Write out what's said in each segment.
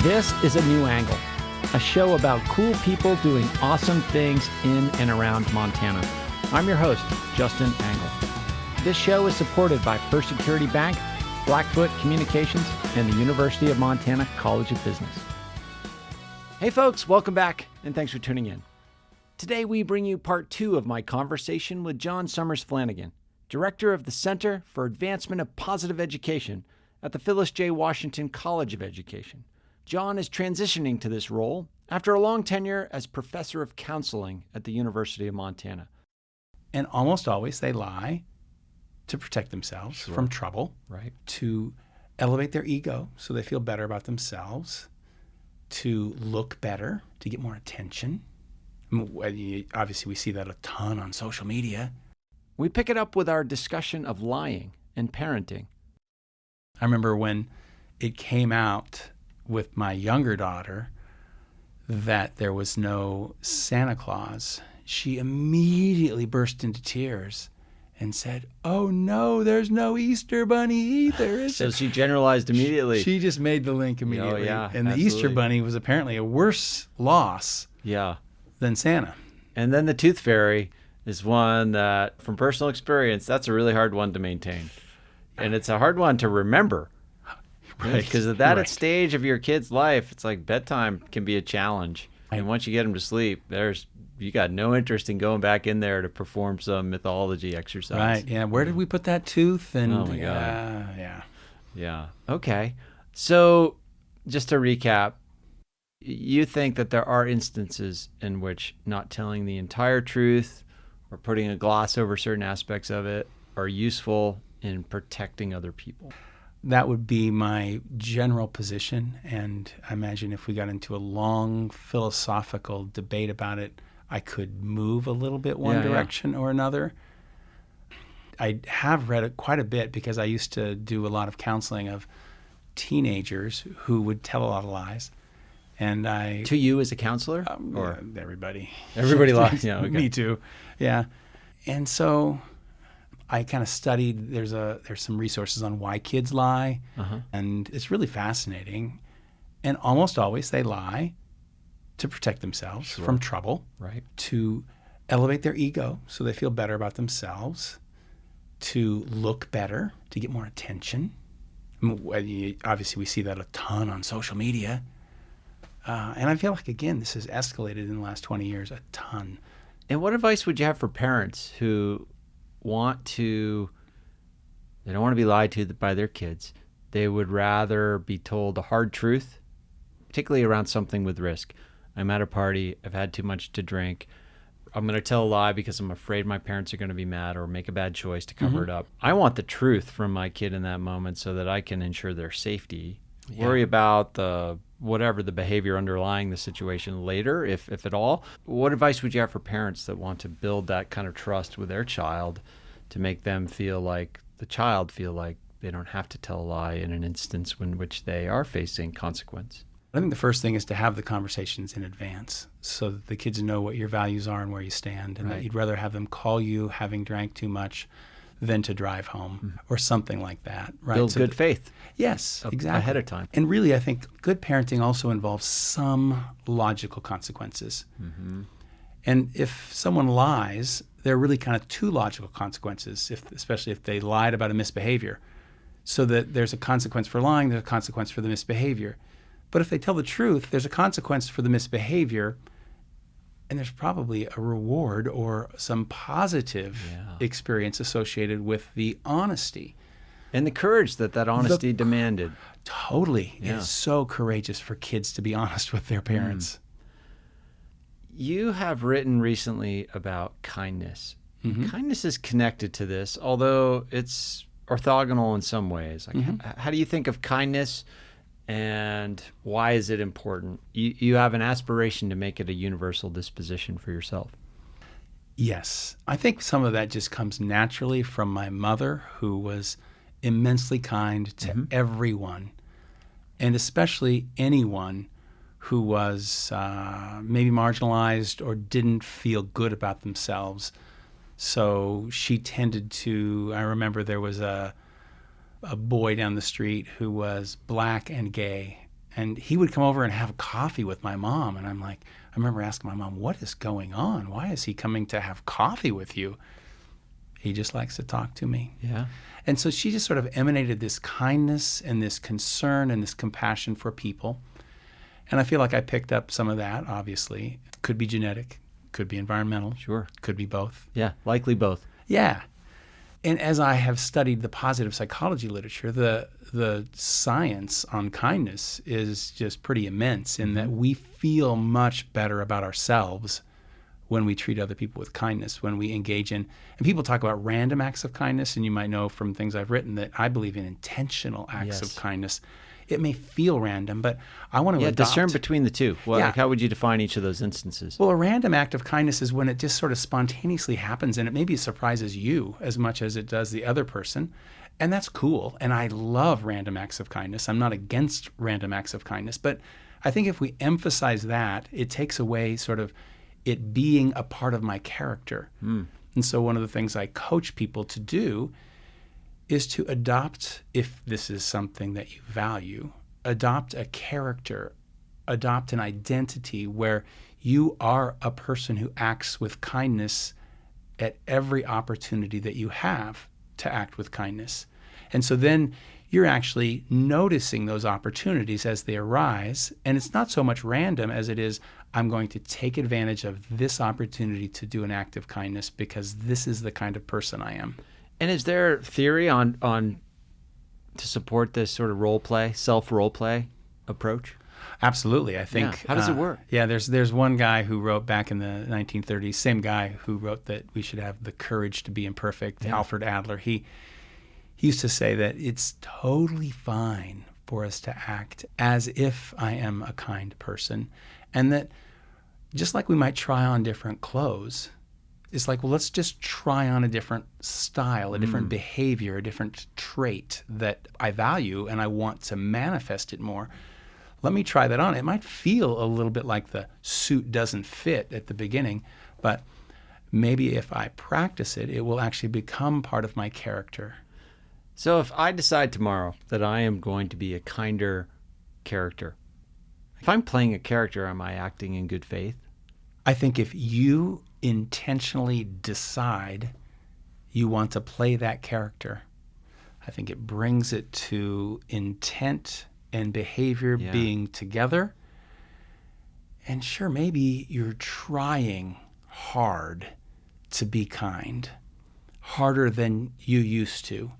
This is A New Angle, a show about cool people doing awesome things in and around Montana. I'm your host, Justin Angle. This show is supported by First Security Bank, Blackfoot Communications, and the University of Montana College of Business. Hey folks, welcome back, and thanks for tuning in. Today we bring you part 2 of my conversation with John Sommers-Flanagan, Director of the Center for Advancement of Positive Education at the Phyllis J. Washington College of Education. John is transitioning to this role after a long tenure as Professor of Counseling at the University of Montana. And almost always they lie to protect themselves from trouble, Right. to elevate their ego so they feel better about themselves, to look better, to get more attention. Obviously, we see that a ton on social media. We pick it up with our discussion of lying and parenting. I remember when it came out with my younger daughter that there was no Santa Claus, she immediately burst into tears and said, "Oh no, there's no Easter Bunny either." Is So it?" she generalized immediately. She just made the link immediately. yeah, and the Easter absolutely. Bunny was apparently a worse loss Yeah. than Santa. And then the Tooth Fairy is one that, from personal experience, that's a really hard one to maintain. And it's a hard one to remember. Right. Because at that Right. stage of your kid's life, it's like bedtime can be a challenge. And once you get them to sleep, you got no interest in going back in there to perform some mythology exercise. Right. Yeah. Where did we put that tooth? And Oh, my God. yeah. Yeah. Okay. So just to recap, you think that there are instances in which not telling the entire truth or putting a gloss over certain aspects of it are useful in protecting other people. That would be my general position. And I imagine if we got into a long philosophical debate about it, I could move a little bit one Yeah. direction or another. I have read it quite a bit because I used to do a lot of counseling of teenagers who would tell a lot of lies. And I... To you as a counselor? Or Yeah, everybody. everybody lies? Yeah, okay. Me too. Yeah. And so I kind of studied, there's some resources on why kids lie, and it's really fascinating. And almost always they lie to protect themselves from trouble, Right. to elevate their ego so they feel better about themselves, to look better, to get more attention. Obviously, we see that a ton on social media. And I feel like, again, this has escalated in the last 20 years a ton. And what advice would you have for parents who they don't want to be lied to by their kids. They would rather be told the hard truth, particularly around something with risk. I'm at a party, I've had too much to drink. I'm going to tell a lie because I'm afraid my parents are going to be mad or make a bad choice to cover it up. I want the truth from my kid in that moment so that I can ensure their safety. Yeah. Worry about whatever the behavior underlying the situation later, if at all. What advice would you have for parents that want to build that kind of trust with their child to make them feel like they don't have to tell a lie in an instance in which they are facing consequence? I think the first thing is to have the conversations in advance so that the kids know what your values are and where you stand, and that you'd rather have them call you having drank too much than to drive home or something like that. Right? Build So good faith. Yes, exactly. Ahead of time. And really, I think good parenting also involves some logical consequences. And if someone lies, there are really kind of two logical consequences, especially if they lied about a misbehavior. So that there's a consequence for lying, there's a consequence for the misbehavior. But if they tell the truth, there's a consequence for the misbehavior, and there's probably a reward or some positive experience associated with the honesty. And the courage that honesty demanded. Totally. Yeah. It's so courageous for kids to be honest with their parents. You have written recently about kindness. Kindness is connected to this, although it's orthogonal in some ways. Like, how do you think of kindness, and why is it important? You have an aspiration to make it a universal disposition for yourself. Yes. I think some of that just comes naturally from my mother, who was immensely kind to everyone, and especially anyone who was maybe marginalized or didn't feel good about themselves. So she tended to, I remember there was a boy down the street who was black and gay, And he would come over and have coffee with my mom. And I remember asking my mom, what is going on? Why is he coming to have coffee with you? He just likes to talk to me. Yeah. And so she just sort of emanated this kindness and this concern and this compassion for people. And I feel like I picked up some of that, obviously. Could be genetic, could be environmental. Sure. Could be both. Yeah, likely both. Yeah. And as I have studied the positive psychology literature, the science on kindness is just pretty immense in that we feel much better about ourselves when we treat other people with kindness, when we engage in, and people talk about random acts of kindness, and you might know from things I've written that I believe in intentional acts of kindness. It may feel random, but I want to adopt. Discern between the two. Well, Yeah. like, how would you define each of those instances? Well, a random act of kindness is when it just sort of spontaneously happens, and it maybe surprises you as much as it does the other person. And that's cool. And I love random acts of kindness. I'm not against random acts of kindness. But I think if we emphasize that, it takes away sort of it being a part of my character. And so one of the things I coach people to do is to adopt, if this is something that you value, adopt a character, adopt an identity where you are a person who acts with kindness at every opportunity that you have to act with kindness. And so then you're actually noticing those opportunities as they arise. And it's not so much random as it is, I'm going to take advantage of this opportunity to do an act of kindness because this is the kind of person I am. And is there theory on to support this sort of self-role play approach? Absolutely. I think. Yeah. How does it work? Yeah, there's one guy who wrote back in the 1930s, same guy who wrote that we should have the courage to be imperfect, Alfred Adler. He used to say that it's totally fine for us to act as if I am a kind person. And that just like we might try on different clothes, it's like, well, let's just try on a different style, a different behavior, a different trait that I value and I want to manifest it more. Let me try that on. It might feel a little bit like the suit doesn't fit at the beginning, but maybe if I practice it, it will actually become part of my character. So if I decide tomorrow that I am going to be a kinder character, if I'm playing a character, am I acting in good faith? I think if you intentionally decide you want to play that character, I think it brings it to intent and behavior being together. And sure, maybe you're trying hard to be kind, harder than you used to.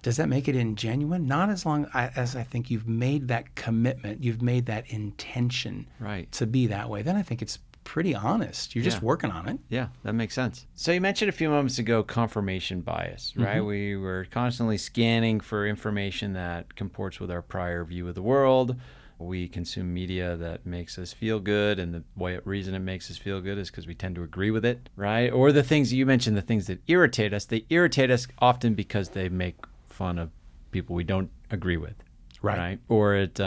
Does that make it ingenuine? Not as long as I think you've made that commitment, you've made that intention to be that way. Then I think it's pretty honest. You're just working on it. Yeah, that makes sense. So you mentioned a few moments ago confirmation bias, right? Mm-hmm. We were constantly scanning for information that comports with our prior view of the world. We consume media that makes us feel good, and the reason it makes us feel good is because we tend to agree with it, right? Or the things you mentioned, the things that irritate us, they irritate us often because they make fun of people we don't agree with, right? Or it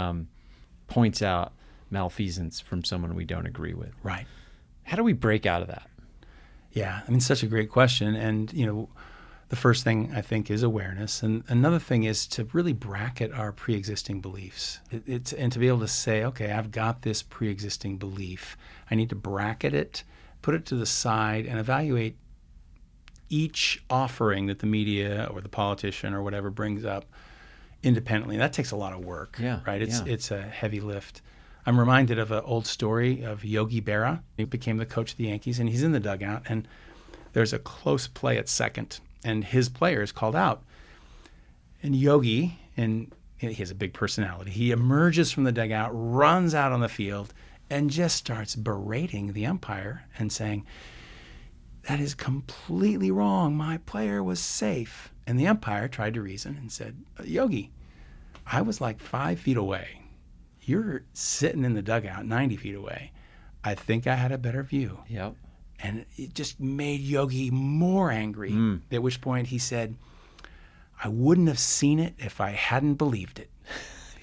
points out malfeasance from someone we don't agree with. Right. How do we break out of that? Yeah, I mean, such a great question. And, the first thing I think is awareness. And another thing is to really bracket our pre-existing beliefs. And to be able to say, okay, I've got this pre-existing belief. I need to bracket it, put it to the side, and evaluate each offering that the media or the politician or whatever brings up independently. That takes a lot of work, right? It's a heavy lift. I'm reminded of an old story of Yogi Berra. He became the coach of the Yankees, and he's in the dugout, and there's a close play at second, and his player is called out. And Yogi, and he has a big personality, he emerges from the dugout, runs out on the field, and just starts berating the umpire and saying, "That is completely wrong. My player was safe." And the umpire tried to reason and said, "Yogi, I was like 5 feet away. You're sitting in the dugout 90 feet away. I think I had a better view." Yep. And it just made Yogi more angry, at which point he said, "I wouldn't have seen it if I hadn't believed it."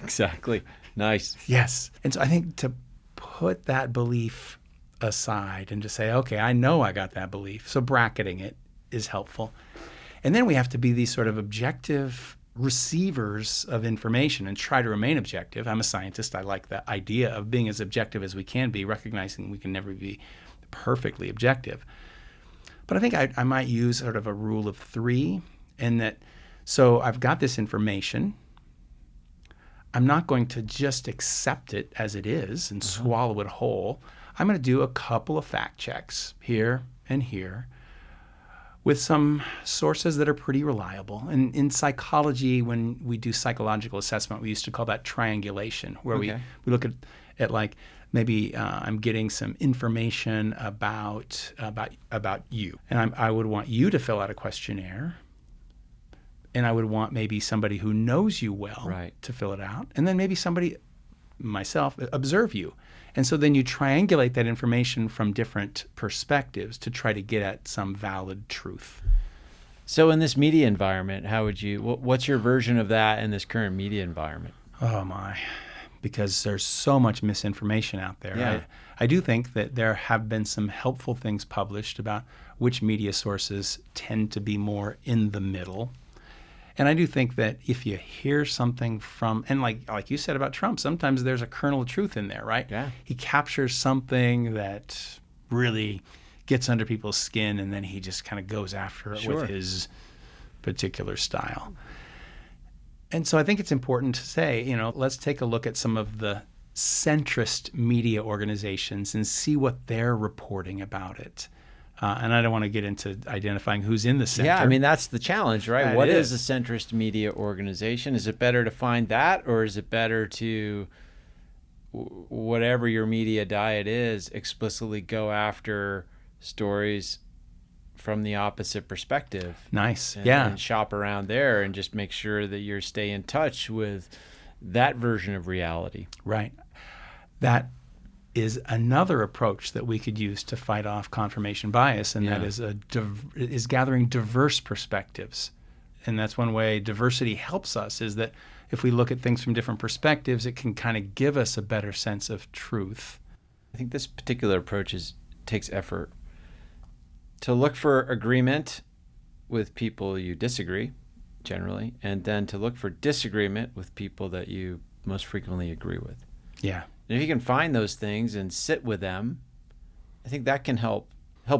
Exactly. Nice. Yes. And so I think to put that belief aside and to say, okay, I know I got that belief, so bracketing it is helpful. And then we have to be these sort of objective receivers of information and try to remain objective. I'm a scientist. I like the idea of being as objective as we can be, recognizing we can never be perfectly objective. But I think I might use sort of a rule of three, in that, so I've got this information. I'm not going to just accept it as it is and swallow it whole. I'm going to do a couple of fact checks here and here with some sources that are pretty reliable. And in psychology, when we do psychological assessment, we used to call that triangulation, where we look at like, maybe I'm getting some information about you. And I would want you to fill out a questionnaire. And I would want maybe somebody who knows you well to fill it out. And then maybe somebody, myself, observe you. And so then you triangulate that information from different perspectives to try to get at some valid truth. So in this media environment, what's your version of that in this current media environment? Oh my, because there's so much misinformation out there. Yeah. I do think that there have been some helpful things published about which media sources tend to be more in the middle. And I do think that if you hear something from, and like you said about Trump, sometimes there's a kernel of truth in there, right? Yeah. He captures something that really gets under people's skin, and then he just kind of goes after it with his particular style. And so I think it's important to say, let's take a look at some of the centrist media organizations and see what they're reporting about it. And I don't want to get into identifying who's in the center. Yeah, I mean, that's the challenge, right? That What is a centrist media organization? Is it better to find that, or is it better to, whatever your media diet is, explicitly go after stories from the opposite perspective? Nice, and shop around there and just make sure that you stay in touch with that version of reality. Right. That is another approach that we could use to fight off confirmation bias, and that is gathering diverse perspectives. And that's one way diversity helps us, is that if we look at things from different perspectives, it can kind of give us a better sense of truth. I think this particular approach takes effort. To look for agreement with people you disagree, generally, and then to look for disagreement with people that you most frequently agree with. Yeah. And if you can find those things and sit with them, I think that can help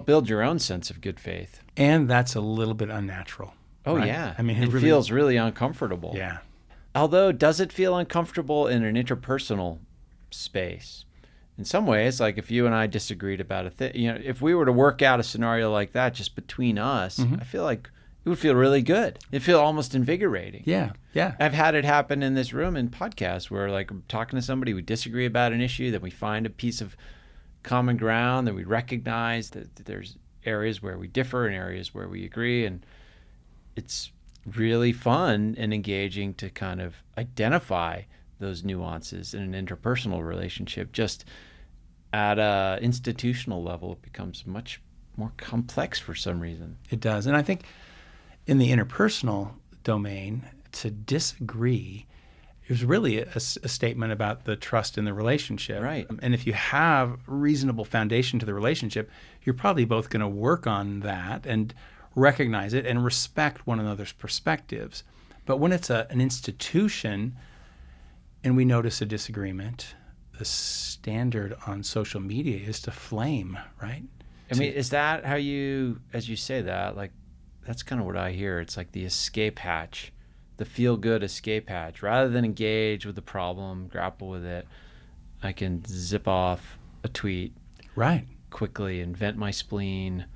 build your own sense of good faith. And that's a little bit unnatural. Oh, right? yeah. I mean, it feels really uncomfortable. Yeah. Although, does it feel uncomfortable in an interpersonal space? In some ways, like if you and I disagreed about a thing, if we were to work out a scenario like that just between us, I feel like it would feel really good. It'd feel almost invigorating. Yeah, yeah. I've had it happen in this room in podcasts where, like, I'm talking to somebody, we disagree about an issue, then we find a piece of common ground, that we recognize that there's areas where we differ and areas where we agree, and it's really fun and engaging to kind of identify those nuances in an interpersonal relationship. Just at a institutional level, it becomes much more complex for some reason. It does. And I think in the interpersonal domain, to disagree is really a statement about the trust in the relationship. Right. And if you have reasonable foundation to the relationship, you're probably both going to work on that and recognize it and respect one another's perspectives. But when it's an institution and we notice a disagreement, the standard on social media is to flame, right? I mean, is that how you, as you say that, like, that's kind of what I hear. It's like the escape hatch, the feel-good escape hatch. Rather than engage with the problem, grapple with it, I can zip off a tweet quickly and vent my spleen,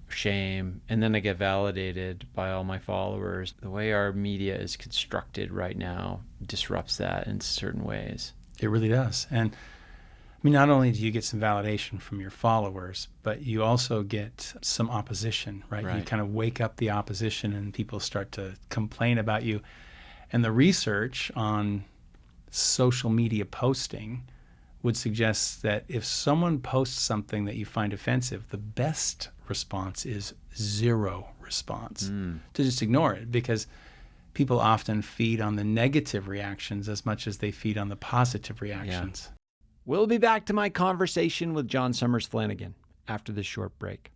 shame, and then I get validated by all my followers. The way our media is constructed right now disrupts that in certain ways. It really does. And I mean, not only do you get some validation from your followers, but you also get some opposition, right? You kind of wake up the opposition and people start to complain about you. And the research on social media posting would suggest that if someone posts something that you find offensive, the best response is zero response. To just ignore it, because people often feed on the negative reactions as much as they feed on the positive reactions. Yeah. We'll be back to my conversation with John Sommers-Flanagan after this short break.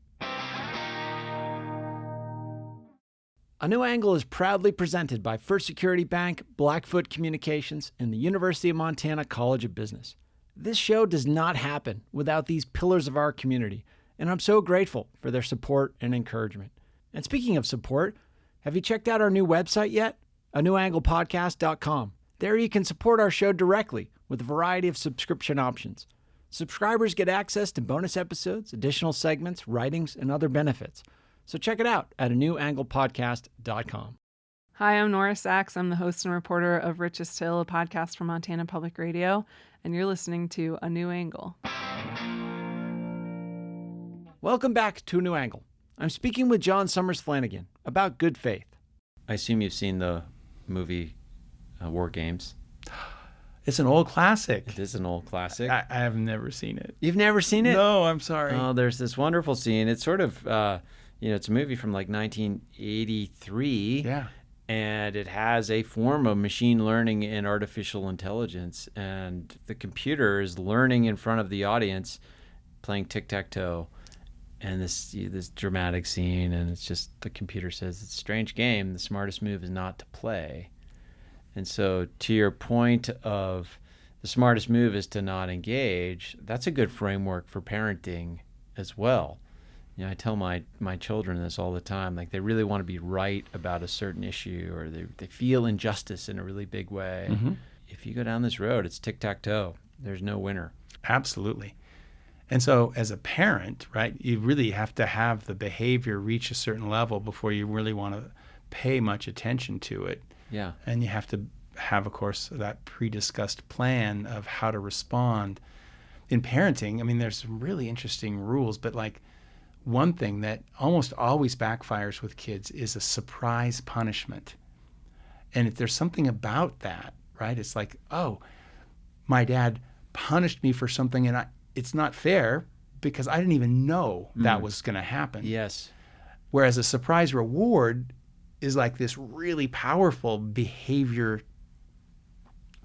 A New Angle is proudly presented by First Security Bank, Blackfoot Communications, and the University of Montana College of Business. This show does not happen without these pillars of our community, and I'm so grateful for their support and encouragement. And speaking of support, have you checked out our new website yet? anewanglepodcast.com. There you can support our show directly with a variety of subscription options. Subscribers get access to bonus episodes, additional segments, writings, and other benefits. So check it out at anewanglepodcast.com. Hi, I'm Nora Sachs. I'm the host and reporter of Richest Hill, a podcast from Montana Public Radio, and you're listening to A New Angle. Welcome back to A New Angle. I'm speaking with John Sommers-Flanagan about good faith. I assume you've seen the movie War Games. It's an old classic. It is an old classic. I have never seen it. You've never seen it? No, I'm sorry. Oh, there's this wonderful scene. It's sort of, it's a movie from like 1983. Yeah. And it has a form of machine learning and artificial intelligence. And the computer is learning in front of the audience, playing tic-tac-toe. And this dramatic scene, and it's just the computer says, it's a strange game. The smartest move is not to play. And so to your point of the smartest move is to not engage, that's a good framework for parenting as well. I tell my children this all the time. Like, they really want to be right about a certain issue, or they feel injustice in a really big way. Mm-hmm. If you go down this road, it's tic-tac-toe. There's no winner. Absolutely. And so as a parent, right, you really have to have the behavior reach a certain level before you really want to pay much attention to it. Yeah. And you have to have, of course, that pre-discussed plan of how to respond. In parenting, I mean, there's some really interesting rules, but like one thing that almost always backfires with kids is a surprise punishment. And if there's something about that, right, it's like, oh, my dad punished me for something, and it's not fair because I didn't even know that was going to happen. Yes. Whereas a surprise reward is like this really powerful behavior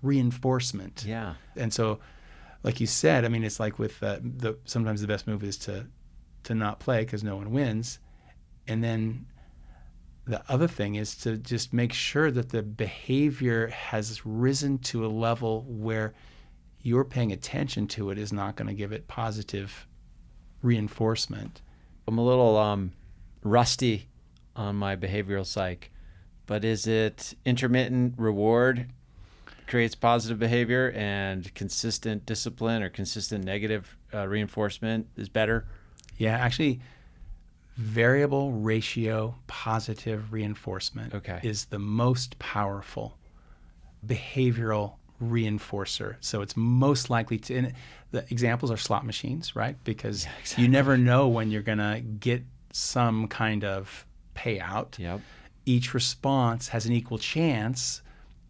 reinforcement. Yeah. And so, like you said, I mean, it's like with sometimes the best move is to not play because no one wins. And then the other thing is to just make sure that the behavior has risen to a level where you're paying attention to it is not going to give it positive reinforcement. I'm a little rusty on my behavioral psych, but is it intermittent reward creates positive behavior and consistent discipline or consistent negative reinforcement is better? Yeah, actually, variable ratio positive reinforcement is the most powerful behavioral reinforcer. So it's most likely to, and the examples are slot machines, right? Because you never know when you're going to get some kind of payout. Yep. Each response has an equal chance,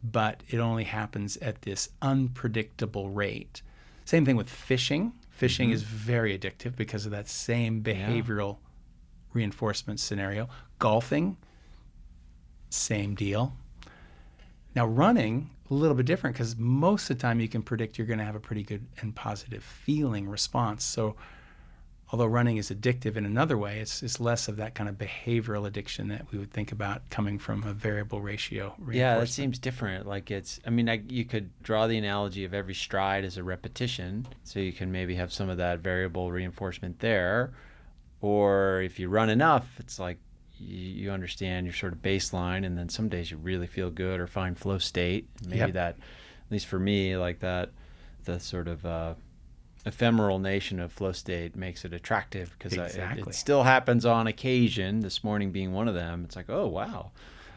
but it only happens at this unpredictable rate. Same thing with fishing. Fishing is very addictive because of that same behavioral reinforcement scenario. Golfing, same deal. Now running, a little bit different because most of the time you can predict you're going to have a pretty good and positive feeling response. So although running is addictive in another way, it's less of that kind of behavioral addiction that we would think about coming from a variable ratio reinforcement. Yeah, that seems different. Like you could draw the analogy of every stride as a repetition, so you can maybe have some of that variable reinforcement there. Or if you run enough, it's like you understand your sort of baseline, and then some days you really feel good or find flow state. Maybe that, at least for me, like that, the sort of ephemeral nation of flow state makes it attractive because it still happens on occasion, this morning being one of them. It's like, oh, wow,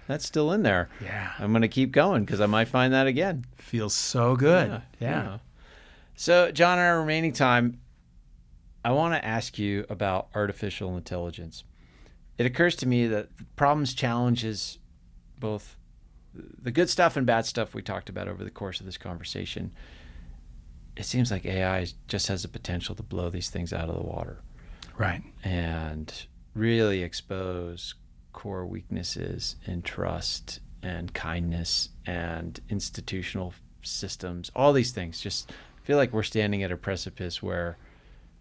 that's still in there. Yeah. I'm going to keep going because I might find that again. Feels so good. Yeah. So, John, in our remaining time, I want to ask you about artificial intelligence. It occurs to me that problems, challenges, both the good stuff and bad stuff we talked about over the course of this conversation, it seems like AI just has the potential to blow these things out of the water. Right. And really expose core weaknesses in trust and kindness and institutional systems, all these things. Just feel like we're standing at a precipice where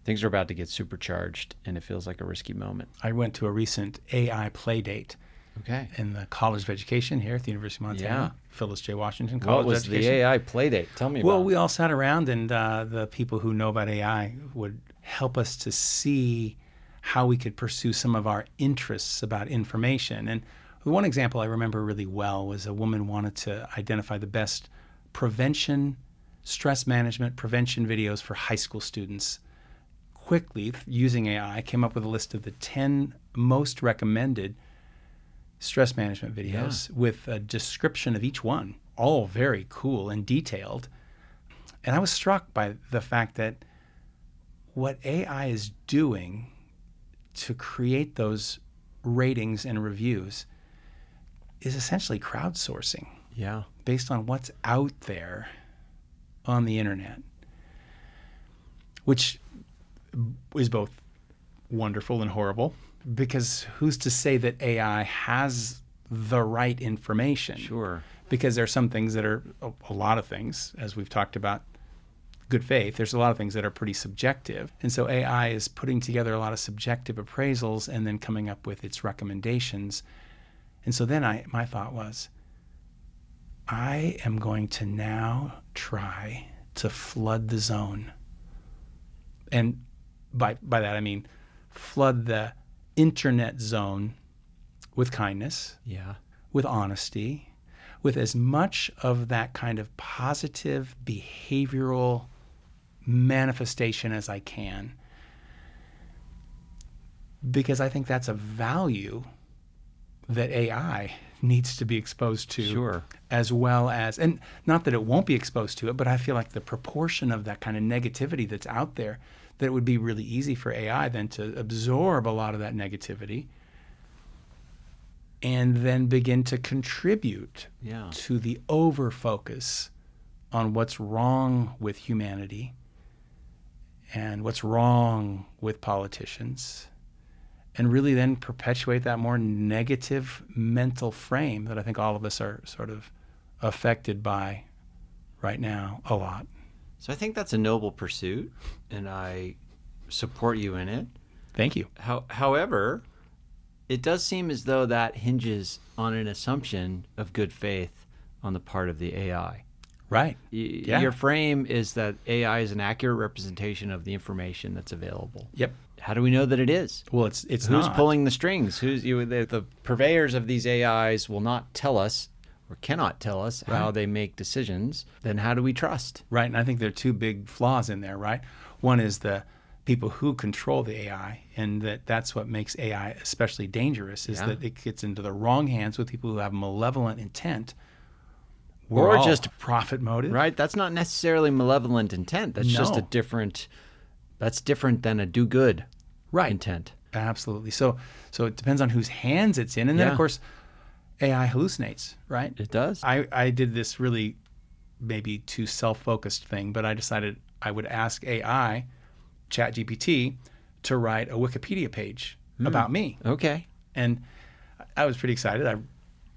things are about to get supercharged, and it feels like a risky moment. I went to a recent AI play date, Okay. in the College of Education here at the University of Montana. Yeah. Phyllis J. Washington College What was of Education. the AI play date? Tell me about Well, it. we all sat around, and the people who know about AI would help us to see how we could pursue some of our interests about information. And one example I remember really well was a woman wanted to identify the best stress management prevention videos for high school students. Quickly, using AI, came up with a list of the 10 most recommended stress management videos with a description of each one, all very cool and detailed. And I was struck by the fact that what AI is doing to create those ratings and reviews is essentially crowdsourcing Yeah. based on what's out there on the internet, which is both wonderful and horrible, because who's to say that AI has the right information? Sure. Because there are some things that are, a lot of things, as we've talked about, good faith, there's a lot of things that are pretty subjective. And so AI is putting together a lot of subjective appraisals and then coming up with its recommendations. And so then my thought was, I am going to now try to flood the zone. And by that I mean flood the internet zone with kindness, Yeah. with honesty, with as much of that kind of positive behavioral manifestation as I can. Because I think that's a value that AI needs to be exposed to. Sure. As well as, and not that it won't be exposed to it, but I feel like the proportion of that kind of negativity that's out there, that it would be really easy for AI then to absorb a lot of that negativity and then begin to contribute Yeah. to the over-focus on what's wrong with humanity and what's wrong with politicians, and really then perpetuate that more negative mental frame that I think all of us are sort of affected by right now a lot. So I think that's a noble pursuit, and I support you in it. Thank you. However, it does seem as though that hinges on an assumption of good faith on the part of the AI. Right. Your frame is that AI is an accurate representation of the information that's available. Yep. How do we know that it is? Well, it's Who's not. pulling the strings? The purveyors of these AIs will not tell us or cannot tell us how they make decisions. Then how do we trust? Right, and I think there are two big flaws in there, right? One is the people who control the AI, and that's what makes AI especially dangerous, is that it gets into the wrong hands with people who have malevolent intent. Or all just profit motive. Right? That's not necessarily malevolent intent. That's just that's different than a do-good intent. Absolutely. So it depends on whose hands it's in. And then, of course, AI hallucinates, right? It does. I did this really maybe too self-focused thing, but I decided I would ask AI, ChatGPT, to write a Wikipedia page about me. Okay. And I was pretty excited. I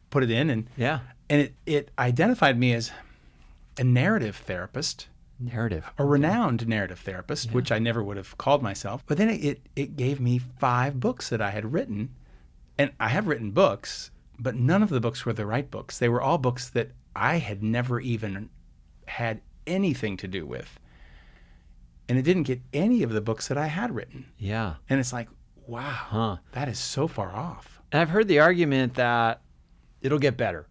put it in, and Yeah. it identified me as a narrative therapist, Narrative. a renowned narrative therapist, which I never would have called myself. But then it gave me 5 books that I had written. And I have written books, but none of the books were the right books. They were all books that I had never even had anything to do with. And it didn't get any of the books that I had written. Yeah. And it's like, wow, that is so far off. And I've heard the argument that it'll get better.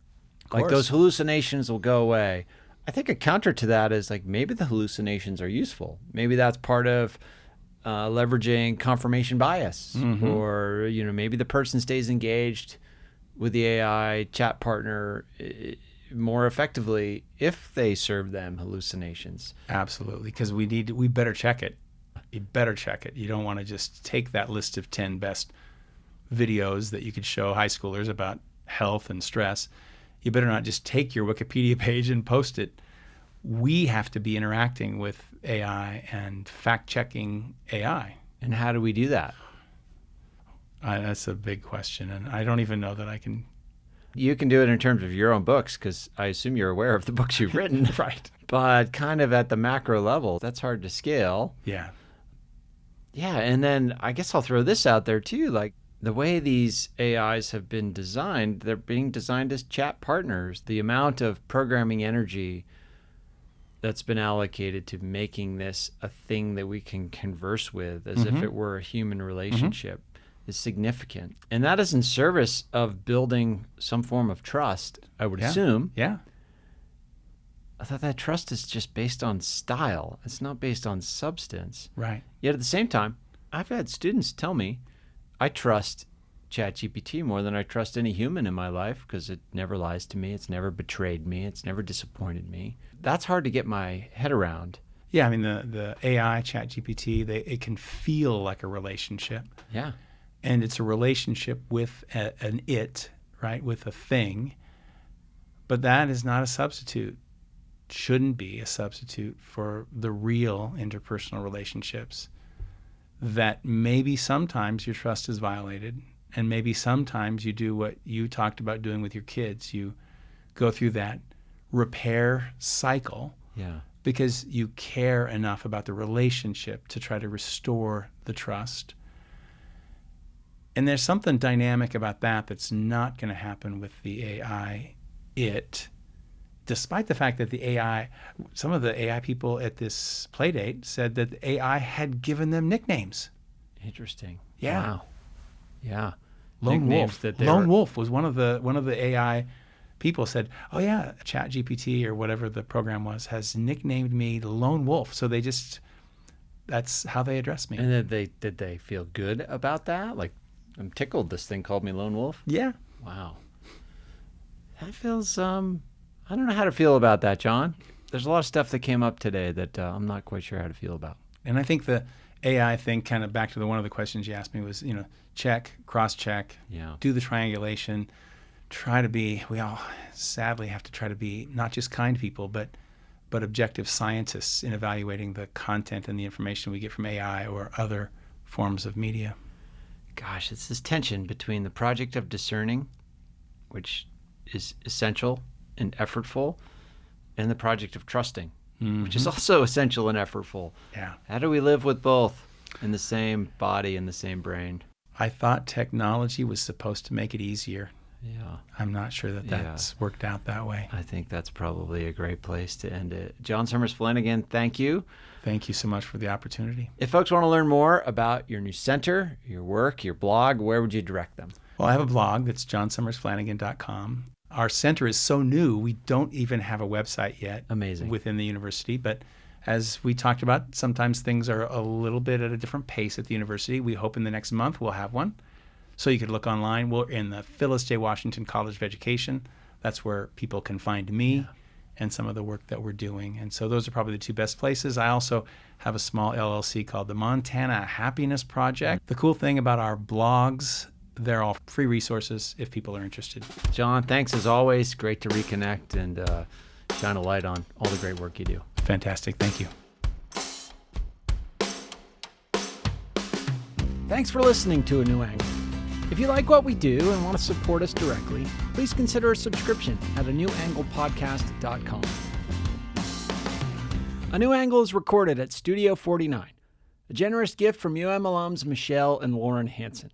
Like course. those hallucinations will go away. I think a counter to that is like maybe the hallucinations are useful. Maybe that's part of leveraging confirmation bias, or maybe the person stays engaged with the AI chat partner more effectively if they serve them hallucinations. Absolutely, because we better check it. You better check it. You don't want to just take that list of 10 best videos that you could show high schoolers about health and stress. You better not just take your Wikipedia page and post it. We have to be interacting with AI and fact-checking AI. And how do we do that? That's a big question, and I don't even know that I can. You can do it in terms of your own books, because I assume you're aware of the books you've written. Right. But kind of at the macro level, that's hard to scale. Yeah. Yeah, and then I guess I'll throw this out there too. Like, the way these AIs have been designed, they're being designed as chat partners. The amount of programming energy that's been allocated to making this a thing that we can converse with as if it were a human relationship is significant. And that is in service of building some form of trust, I would assume. Yeah. I thought that trust is just based on style. It's not based on substance. Right. Yet at the same time, I've had students tell me, I trust ChatGPT more than I trust any human in my life because it never lies to me. It's never betrayed me. It's never disappointed me. That's hard to get my head around. Yeah, I mean, the AI, ChatGPT, it can feel like a relationship. Yeah. And it's a relationship with an it, right, with a thing. But that is not a substitute, shouldn't be a substitute for the real interpersonal relationships that maybe sometimes your trust is violated, and maybe sometimes you do what you talked about doing with your kids. You go through that repair cycle because you care enough about the relationship to try to restore the trust. And there's something dynamic about that that's not going to happen with the AI, despite the fact that the AI, some of the AI people at this play date said that the AI had given them nicknames. Interesting. Yeah. Wow. Yeah. Lone Nicknames Wolf. Lone Wolf was one of the AI people said, oh yeah, ChatGPT or whatever the program was has nicknamed me Lone Wolf. So that's how they address me. And did they feel good about that? Like, I'm tickled this thing called me Lone Wolf? Yeah. Wow. That feels, I don't know how to feel about that, John. There's a lot of stuff that came up today that I'm not quite sure how to feel about. And I think the AI thing, kind of back to one of the questions you asked me, was, check, cross-check, do the triangulation, we all sadly have to try to be not just kind people, but objective scientists in evaluating the content and the information we get from AI or other forms of media. Gosh, it's this tension between the project of discerning, which is essential and effortful, and the project of trusting, which is also essential and effortful. Yeah. How do we live with both in the same body and the same brain? I thought technology was supposed to make it easier. Yeah. I'm not sure that's worked out that way. I think that's probably a great place to end it. John Sommers-Flanagan, thank you. Thank you so much for the opportunity. If folks want to learn more about your new center, your work, your blog, where would you direct them? Well, I have a blog that's johnsommersflanagan.com. Our center is so new, we don't even have a website yet. Amazing. Within the university. But as we talked about, sometimes things are a little bit at a different pace at the university. We hope in the next month we'll have one. So you could look online. We're in the Phyllis J. Washington College of Education. That's where people can find me and some of the work that we're doing. And so those are probably the two best places. I also have a small LLC called the Montana Happiness Project. The cool thing about our blogs, they're all free resources if people are interested. John, thanks as always. Great to reconnect and shine a light on all the great work you do. Fantastic. Thank you. Thanks for listening to A New Angle. If you like what we do and want to support us directly, please consider a subscription at anewanglepodcast.com. A New Angle is recorded at Studio 49, a generous gift from UM alums Michelle and Lauren Hansen.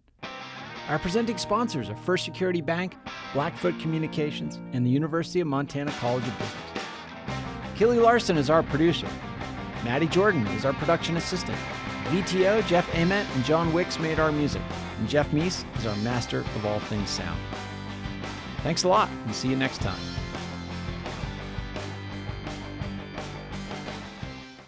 Our presenting sponsors are First Security Bank, Blackfoot Communications, and the University of Montana College of Business. Kelly Larson is our producer. Maddie Jordan is our production assistant. VTO, Jeff Ament, and John Wicks made our music. And Jeff Meese is our master of all things sound. Thanks a lot, and see you next time.